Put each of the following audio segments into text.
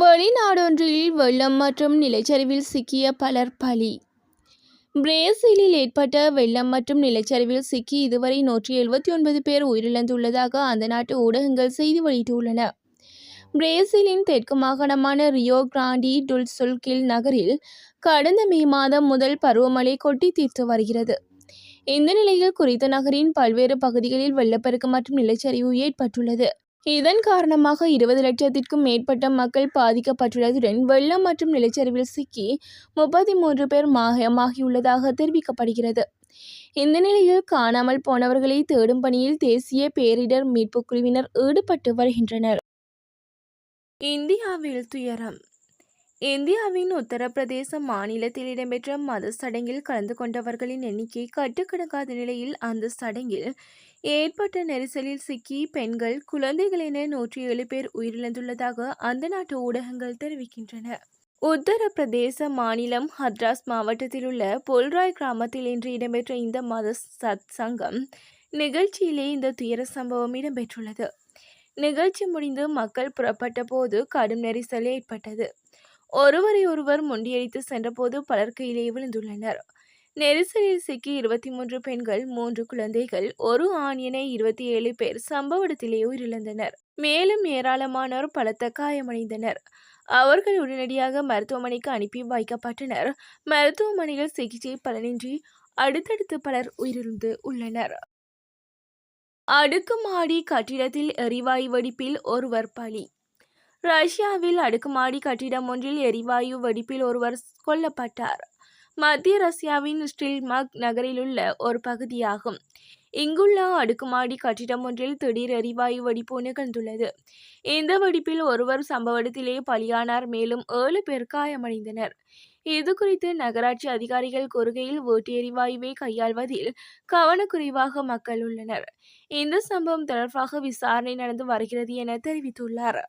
வெளிநாடொன்றில் வெள்ளம் மற்றும் நிலச்சரிவில் சிக்கிய பலர் பலி. பிரேசிலில் ஏற்பட்ட வெள்ளம் மற்றும் நிலச்சரிவில் சிக்கி இதுவரை 179 பேர் உயிரிழந்துள்ளதாக அந்த நாட்டு ஊடகங்கள் செய்தி வெளியிட்டுள்ளன. பிரேசிலின் தெற்கு மாகாணமான ரியோ கிராண்டி டுல் சுல் நகரில் கடந்த மே மாதம் முதல் பருவமழை கொட்டி தீர்த்து வருகிறது. இந்த நிலையில் குறித்த நகரின் பல்வேறு பகுதிகளில் வெள்ளப்பெருக்கு மற்றும் நிலச்சரிவு ஏற்பட்டுள்ளது. இதன் காரணமாக 20 லட்சத்திற்கும் மேற்பட்ட மக்கள் பாதிக்கப்பட்டுள்ளதுடன் வெள்ளம் மற்றும் நிலச்சரிவில் சிக்கி 33 பேர் மாயமாகியுள்ளதாக தெரிவிக்கப்படுகிறது. இந்த நிலையில் காணாமல் போனவர்களை தேடும் பணியில் தேசிய பேரிடர் மீட்புக் குழுவினர் ஈடுபட்டு வருகின்றனர். இந்தியாவில் துயரம். இந்தியாவின் உத்தரப்பிரதேச மாநிலத்தில் இடம்பெற்ற மத சடங்கில் கலந்து கொண்டவர்களின் எண்ணிக்கை கட்டுக்கடங்காத நிலையில் அந்த சடங்கில் ஏற்பட்ட நெரிசலில் சிக்கி பெண்கள், குழந்தைகள் என 107 பேர் உயிரிழந்துள்ளதாக அந்த நாட்டு ஊடகங்கள் தெரிவிக்கின்றன. உத்தரப்பிரதேச மாநிலம் ஹத்ராஸ் மாவட்டத்தில் உள்ள பொல்ராய் கிராமத்தில் இன்று இடம்பெற்ற இந்த மத சத்சங்கம் நிகழ்ச்சியிலே இந்த துயர சம்பவம் இடம்பெற்றுள்ளது. நிகழ்ச்சி முடிந்து மக்கள் புறப்பட்ட போது கடும் நெரிசல் ஏற்பட்டது. ஒருவரை ஒருவர் முண்டியடித்து சென்றபோது பலர் கீழே விழுந்துள்ளனர். நெரிசலில் சிக்கி 23 பெண்கள், 3 குழந்தைகள், ஒரு ஆண் என 27 பேர் சம்பவ இடத்திலே உயிரிழந்தனர். மேலும் ஏராளமானோர் பலத்த காயமடைந்தனர். அவர்கள் உடனடியாக மருத்துவமனைக்கு அனுப்பி வைக்கப்பட்டனர். மருத்துவமனையில் சிகிச்சை பலனின்றி அடுத்தடுத்து பலர் உயிரிழந்து உள்ளனர். அடுக்குமாடி கட்டிடத்தில் எரிவாயு வெடிப்பில் ஒருவர் பலி. ரஷ்யாவில் அடுக்குமாடி கட்டிடம் ஒன்றில் எரிவாயு வெடிப்பில் ஒருவர் கொல்லப்பட்டார். மத்திய ரஷ்யாவின் ஸ்டில்மக் நகரிலுள்ள ஒரு பகுதியாகும். இங்குள்ள அடுக்குமாடி கட்டிடம் ஒன்றில் திடீர் எரிவாயு வெடிப்பு நிகழ்ந்துள்ளது. இந்த வெடிப்பில் ஒருவர் சம்பவ இடத்திலே பலியானார். மேலும் 7 பேர் காயமடைந்தனர். இது குறித்து நகராட்சி அதிகாரிகள் கூறுகையில், வீட்டு எரிவாயுவை கையாள்வதில் கவனக்குறைவாக மக்கள் உள்ளனர். இந்த சம்பவம் தொடர்பாக விசாரணை நடந்து வருகிறது என தெரிவித்துள்ளார்.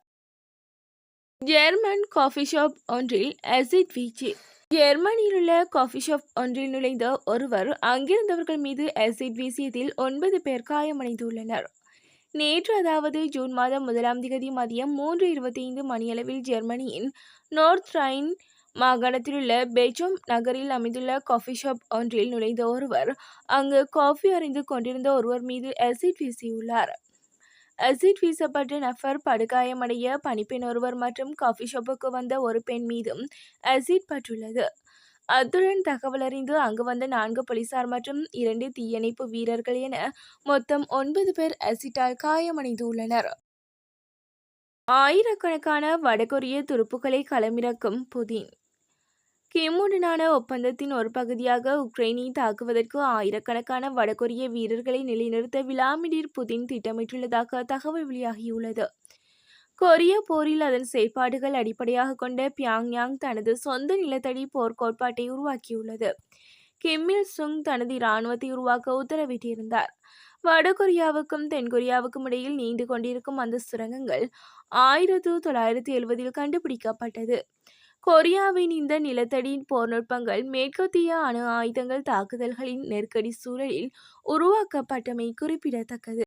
ஜெர்மன் காஃபி ஷாப் ஒன்றில் அசிட் வீச்சு. ஜெர்மனியில் உள்ள காஃபி ஷாப் ஒன்றில் நுழைந்த ஒருவர் அங்கிருந்தவர்கள் மீது அசிட் வீசியதில் 9 பேர் காயமடைந்துள்ளனர். நேற்று, அதாவது ஜூன் மாதம் 1ஆம் தேதி மதியம் 3:25 மணியளவில் ஜெர்மனியின் நோர்த் ரைன் மாகாணத்தில் உள்ள பெச்சோம் நகரில் அமைந்துள்ள காஃபி ஷாப் ஒன்றில் நுழைந்த ஒருவர் அங்கு காஃபி அறிந்து கொண்டிருந்த ஒருவர் மீது அசிட் வீசியுள்ளார். அசிட் வீசப்பட்ட நபர் படுகாயமடைய பணிப்பெண் ஒருவர் மற்றும் காஃபி ஷாப்புக்கு வந்த ஒரு பெண் மீதும் அசிட் பட்டுள்ளது. அத்துடன் தகவல் அறிந்து அங்கு வந்த 4 போலீசார் மற்றும் 2 தீயணைப்பு வீரர்கள் என மொத்தம் 9 பேர் அசிட்டால் காயமடைந்துள்ளனர். ஆயிரக்கணக்கான வடகொரிய துருப்புக்களை களமிறக்கும் புதின். கிம்முடனான ஒப்பந்தத்தின் ஒரு பகுதியாக உக்ரைனை தாக்குவதற்கு ஆயிரக்கணக்கான வடகொரிய வீரர்களை நிலைநிறுத்த விளாடிமிர் புதின் திட்டமிட்டுள்ளதாக தகவல் வெளியாகியுள்ளது. கொரிய போரில் அதன் செயற்பாடுகள் அடிப்படையாக கொண்ட பியாங்யாங் தனது சொந்த நிலத்தடி போர் கோட்பாட்டை உருவாக்கியுள்ளது. கிம் இல் சுங் தனது இராணுவத்தை உருவாக்க உத்தரவிட்டிருந்தார். வடகொரியாவுக்கும் தென்கொரியாவுக்கும் இடையில் நீண்டு கொண்டிருக்கும் அந்த சுரங்கங்கள் 1970 கண்டுபிடிக்கப்பட்டது. கொரியாவின் இந்த நிலத்தடி போர்நுட்பங்கள் மேற்கத்திய அணு ஆயுதங்கள் தாக்குதல்களின் நெருக்கடி சூழலில் உருவாக்கப்பட்டமை குறிப்பிடத்தக்கது.